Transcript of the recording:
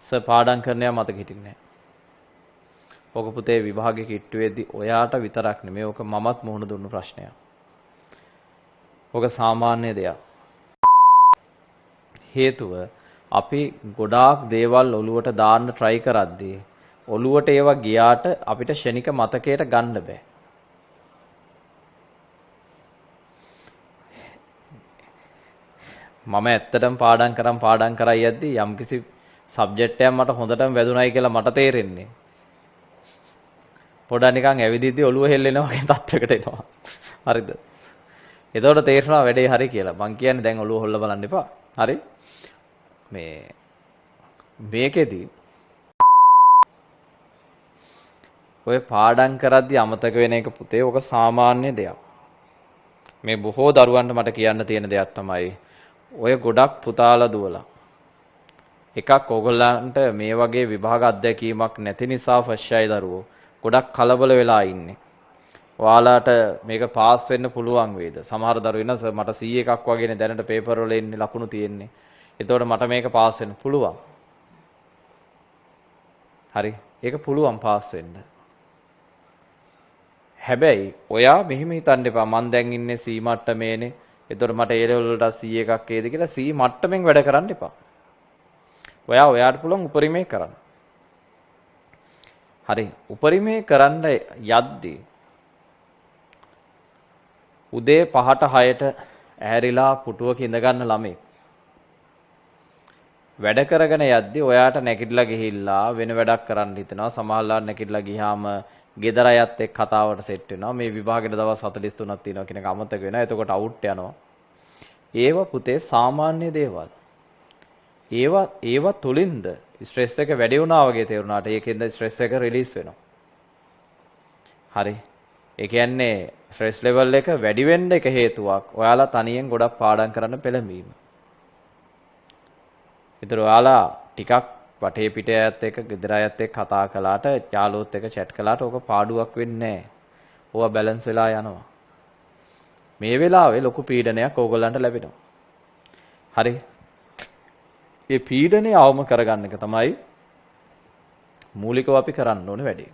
Sir පාඩම් කරනවා මතක හිටින්නේ නැහැ. ඔක පුතේ විභාගේ කිට්ටුවේදී ඔයාට විතරක් නෙමෙයි ඔක මමත් මුහුණ දුන්නු ප්‍රශ්නයක්. ඔක සාමාන්‍ය දෙයක්. හේතුව අපි ගොඩාක් දේවල් ඔලුවට දාන්න try කරද්දී ඔලුවට ඒවා ගියාට අපිට ෂණික මතකයට ගන්න බෑ. මම ඇත්තටම පාඩම් කරයි යද්දී යම්කිසි සබ්ජෙක්ට් එකක් මට හොඳටම වැදුනයි කියලා මට තේරෙන්නේ. පොඩ්ඩක් නිකන් ඇවිදිද්දි ඔලුව හෙල්ලෙනවා වගේ තත්යකට එනවා. හරිද? එතකොට තේරෙනවා වැඩේ හරි කියලා. මං කියන්නේ දැන් ඔලුව හොල්ල බලන්න එපා. හරි? මේකෙදි ඔය පාඩම් කරද්දි අමතක වෙන එක පුතේ ඔක සාමාන්‍ය දෙයක්. මේ බොහෝ දරුවන්ට මට කියන්න තියෙන දෙයක් තමයි ඔය ගොඩක් පුතාලා දුවලා එකක් ඕගොල්ලන්ට මේ වගේ විභාග අත්දැකීමක් නැති නිසා ෆස්ට් දරුවෝ ගොඩක් කලබල වෙලා ඉන්නේ. ඔයාලාට මේක පාස් වෙන්න පුළුවන් වේද? සමහර දරුවෝ ඉන්න මට C එකක් වගේනේ දැනට පේපර් වල ඉන්නේ ලකුණු තියෙන්නේ. එතකොට මට මේක පාස් වෙන්න පුළුවන්. හරි. ඒක පුළුවන් පාස් වෙන්න. හැබැයි ඔයා මෙහෙම හිතන්න එපා මං දැන් ඉන්නේ C මට්ටමේනේ. එතකොට මට A level වලට C එකක් ඒද කියලා C මට්ටමින් වැඩ කරන්න එපා. ඔයාට පුළුවන් උපරිමේ කරන්න. හරි. උපරිමේ කරන්න යද්දී උදේ 5ට 6ට ඇහැරිලා පුටුවක ඉඳ ගන්න ළමයි වැඩ කරගෙන යද්දී ඔයාට නැගිටලා ගිහිල්ලා වෙන වැඩක් කරන්න හිතෙනවා. සමහරවල් නැගිටලා ගියාම ගෙදර අයත් එක්ක කතාවට සෙට් වෙනවා. මේ විභාගෙට දවස් 43ක් තියෙනවා කියන එක අමතක වෙනවා. එතකොට අවුට් යනවා. ඒව පුතේ සාමාන්‍ය දේවල්. ඒවා තුලින්ද ස්ට්‍රෙස් එක වැඩි වුණා වගේ තේරුණාට ඒකෙන්ද ස්ට්‍රෙස් එක රිලීස් වෙනවා. හරි. ඒ කියන්නේ ස්ට්‍රෙස් ලෙවල් එක වැඩි වෙන්න එක හේතුවක් ඔයාලා තනියෙන් ගොඩක් පාඩම් කරන්න පෙළඹීම. ඒතර ඔයාලා ටිකක් වටේ පිටේ අයත් එක්ක ගෙදර අයත් එක්ක කතා කළාට යාළුවොත් එක්ක chat කළාට ඕක පාඩුවක් වෙන්නේ නැහැ. ඕවා බැලන්ස් වෙලා යනවා. මේ වෙලාවේ ලොකු පීඩනයක් ඕගොල්ලන්ට ලැබෙනවා. හරි. මේ පීඩනය අවම කරගන්න එක තමයි මූලිකව අපි කරන්න ඕනේ වැඩේ.